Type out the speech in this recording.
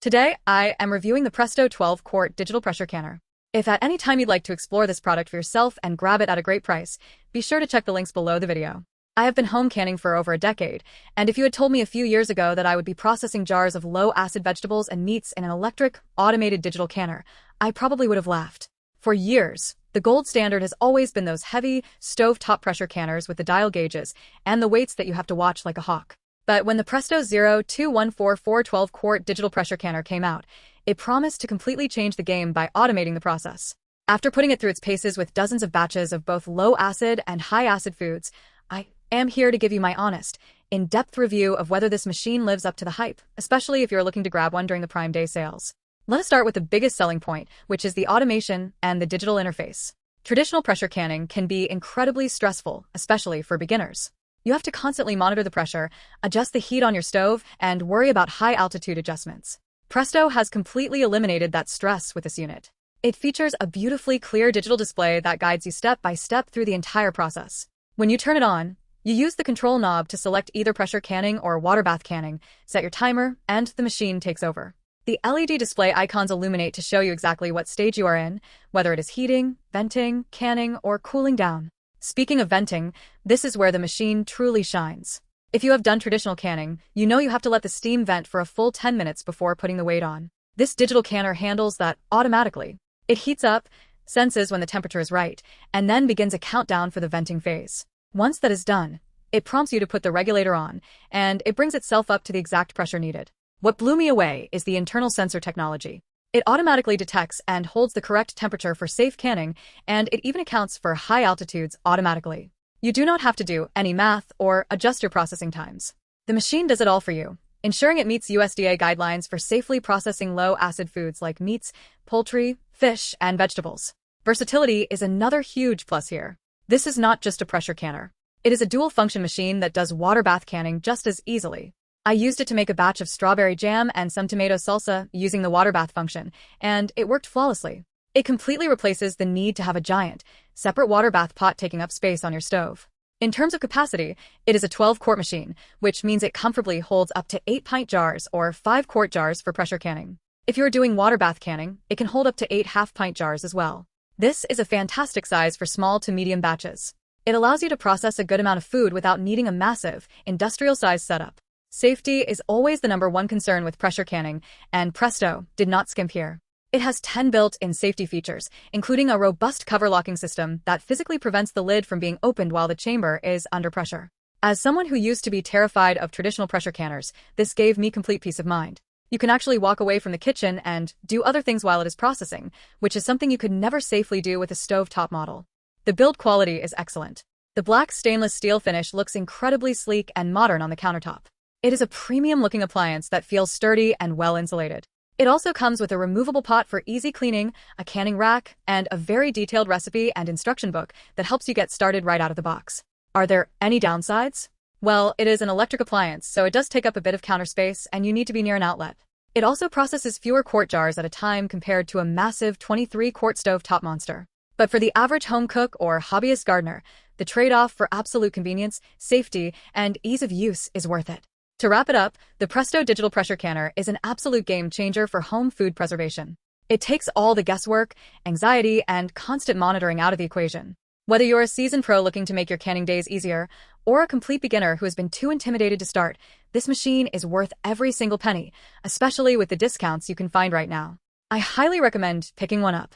Today, I am reviewing the Presto 12-quart digital pressure canner. If at any time you'd like to explore this product for yourself and grab it at a great price, be sure to check the links below the video. I have been home canning for over a decade, and if you had told me a few years ago that I would be processing jars of low-acid vegetables and meats in an electric, automated digital canner, I probably would have laughed. For years, the gold standard has always been those heavy, stove-top pressure canners with the dial gauges and the weights that you have to watch like a hawk. But when the Presto 02144 12-quart digital pressure canner came out, it promised to completely change the game by automating the process. After putting it through its paces with dozens of batches of both low-acid and high-acid foods, I am here to give you my honest, in-depth review of whether this machine lives up to the hype, especially if you're looking to grab one during the Prime Day sales. Let us start with the biggest selling point, which is the automation and the digital interface. Traditional pressure canning can be incredibly stressful, especially for beginners. You have to constantly monitor the pressure, adjust the heat on your stove, and worry about high-altitude adjustments. Presto has completely eliminated that stress with this unit. It features a beautifully clear digital display that guides you step by step through the entire process. When you turn it on, you use the control knob to select either pressure canning or water bath canning, set your timer, and the machine takes over. The LED display icons illuminate to show you exactly what stage you are in, whether it is heating, venting, canning, or cooling down. Speaking of venting, this is where the machine truly shines. If you have done traditional canning, you know you have to let the steam vent for a full 10 minutes before putting the weight on. This digital canner handles that automatically. It heats up, senses when the temperature is right, and then begins a countdown for the venting phase. Once that is done, it prompts you to put the regulator on, and it brings itself up to the exact pressure needed. What blew me away is the internal sensor technology. It automatically detects and holds the correct temperature for safe canning, and it even accounts for high altitudes automatically. You do not have to do any math or adjust your processing times. The machine does it all for you, ensuring it meets USDA guidelines for safely processing low-acid foods like meats, poultry, fish, and vegetables. Versatility is another huge plus here. This is not just a pressure canner. It is a dual-function machine that does water bath canning just as easily. I used it to make a batch of strawberry jam and some tomato salsa using the water bath function, and it worked flawlessly. It completely replaces the need to have a giant, separate water bath pot taking up space on your stove. In terms of capacity, it is a 12-quart machine, which means it comfortably holds up to 8-pint jars or 5-quart jars for pressure canning. If you're doing water bath canning, it can hold up to 8 half-pint jars as well. This is a fantastic size for small to medium batches. It allows you to process a good amount of food without needing a massive, industrial-sized setup. Safety is always the #1 concern with pressure canning, and Presto did not skimp here. It has 10 built-in safety features, including a robust cover locking system that physically prevents the lid from being opened while the chamber is under pressure. As someone who used to be terrified of traditional pressure canners, this gave me complete peace of mind. You can actually walk away from the kitchen and do other things while it is processing, which is something you could never safely do with a stovetop model. The build quality is excellent. The black stainless steel finish looks incredibly sleek and modern on the countertop. It is a premium-looking appliance that feels sturdy and well-insulated. It also comes with a removable pot for easy cleaning, a canning rack, and a very detailed recipe and instruction book that helps you get started right out of the box. Are there any downsides? Well, it is an electric appliance, so it does take up a bit of counter space, and you need to be near an outlet. It also processes fewer quart jars at a time compared to a massive 23-quart stovetop monster. But for the average home cook or hobbyist gardener, the trade-off for absolute convenience, safety, and ease of use is worth it. To wrap it up, the Presto Digital Pressure Canner is an absolute game changer for home food preservation. It takes all the guesswork, anxiety, and constant monitoring out of the equation. Whether you're a seasoned pro looking to make your canning days easier, or a complete beginner who has been too intimidated to start, this machine is worth every single penny, especially with the discounts you can find right now. I highly recommend picking one up.